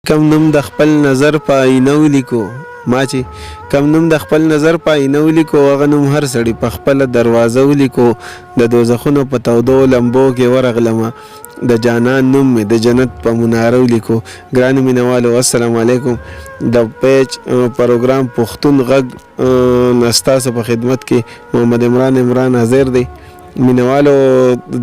کم نوم د خپل نظر په آینه ولیکو ما چې کم نوم د خپل نظر په آینه ولیکو هغه نوم هر سړي په خپله دروازه ولیکو د دوزخونو په تودو لمبو کې ورغلمه د جانان نوم مې د جنت په مناره ولیکو. ګرانو مینوالو السلام علیکم. د پیج پروګرام پښتون غږ ستاسو په خدمت کې محمد عمران حاضر دی. مینوالو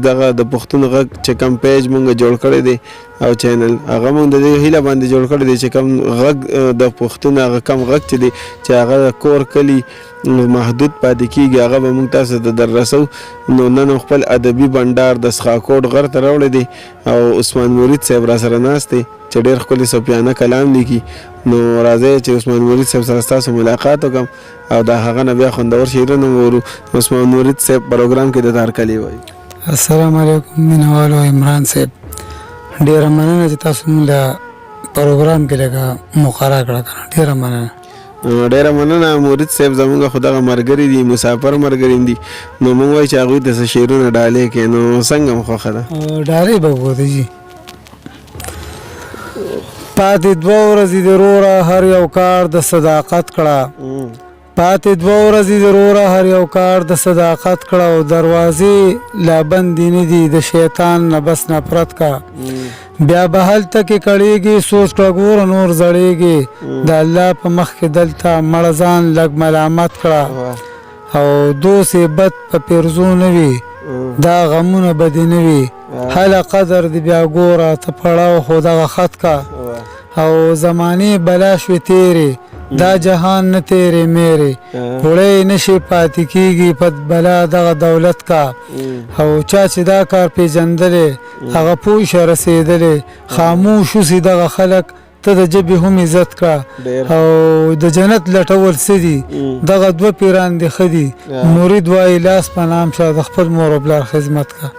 دغه د پښتون غږ چې کوم پیج مونږ جوړ کړی دی او چینل هغه مونږ د دې هیله باندې جوړ کړی دی چې کوم غږ د پښتون هغه کم غږ چې دی چې هغه کور کلی محدود پاتې کیږي هغه به مونږ تاسو ته در رسو. نو نن خپل ادبي بنډار د سخاکوټ غر ته راوړی دی او عثمان مرید صاحب را سره ناست دی چې ډېر ښکلي صوفیانه کلام لیکي. نو راځئ چې عثمان مرید صاحب سره ستاسو ملاقات وکړم او د هغه نه بیا خوندور شعرونه وورو. عثمان مرید صاحب پروګرام کې د تارکلي وایي. السلام علیکم مینوالو. عمران صاحب ډېره مننه چې تاسو موږ د پروګرام کې لږه مقرره کړه. ډېره مننه. ډېره مننه مرید صاحب زموږ خو دغه ملګري دي مسافر ملګري دي نو موږ وایو چې هغوی ته څه شعرونه ډالۍ کړي. نو څنګه مو خوښه ده؟ ډالۍ به وکړو جي. پاتې 2 ورځې د وروره هر یو کار د صداقت کړه پاتې 2 ورځې د وروره هر یو کار د صداقت کړه او دروازې لا بندې نه دي د شیطان نه بس نفرت کا بیا به هلته کې کړېږي سوچ کړه ګوره نور زړېږي د الله په مخ کې دلته مړه ځان لږ ملامت کړه او دوسې بد په پیرزو نه وي دا غمونه به دې نه وي هله قدر دې بیا ګوره ته پړاو خو دغه خط کا او زمانې بلا شوې تیرې دا جهان نه تیرې میرې وړی نشي پاتې کېږي پد بلا دغه دولت کا او چا چې دا کار پیژندلی هغه پوه شه رسېدلی خاموش اوسي دغه خلک ته د ژبې هم عزت کړه او د جنت لټول څه دي دغه 2 پیران دي ښه دي. مرید وایي لاس په نام شه د خپل مور و پلار خدمت کړه.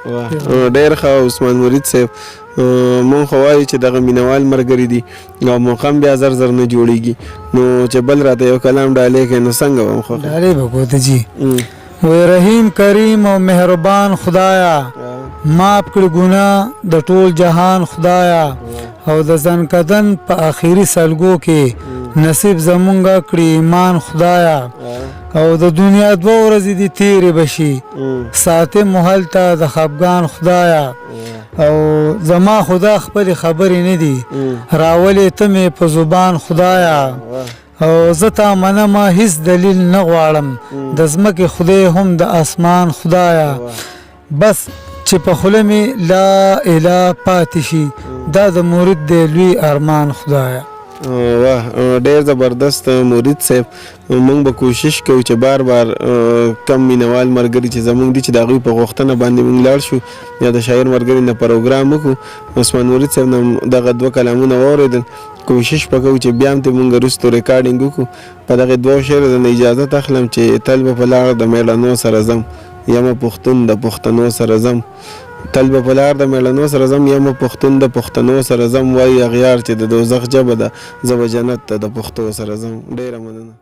ډېر ښه عثمان مرید صاحب. مونږ خو وایو چې دغه مینوال ملګري دي او موقع هم بیا زر زر نه جوړېږي نو چې بل راته یو کلام ډالۍ کړي نو څنګه به م خوښه؟ ډالۍ به کړو ته جي. وایي رحیم کریم او مهربان خدایا ماف کړي ګناه د ټول جهان خدایا او د زنکدن په آخري سلګو کې نصیب زمونږه کړي ایمان خدایا او د دنیا 2 ورځې دي تیرې بشي ساتې مهلته د خفګان خدایا او زما خدا خپلې خبرې نه دي راولې ته مې په زبان خدایا او زه تا منمه هیڅ دلیل نه غواړم د ځمکې خدای هم د اسمان خدایا بس چې په خوله مې لا اله پاتې شي دا د مرید د لوی ارمان خدایا. واه ډېر زبردست مرید صاحب. موږ به کوشش کوو چې بار بار کم مینوال ملګري چې زموږ دي چې د هغوی په غوښتنه باندې موږ لاړ شو یا د شاعر ملګري نه پروګرام وکړو. عثمان مرید صاحب نه دغه 2 کلامونه واورېدل کوشش به کوو چې بیا هم ترې موږ وروستو ریکارډینګ وکړو. په دغې 2 شعرو نه اجازت اخلم چې تل به په لار د میړنو سره ځم یمه پښتون د پښتنو سره ځم تل به په لار د میړنو سره ځم یمه پښتون د پښتنو سره ځم وایي اغیار چې د دوزخ ژبه ده زه به جنت ته د پښتو سره ځم. ډېره مننه.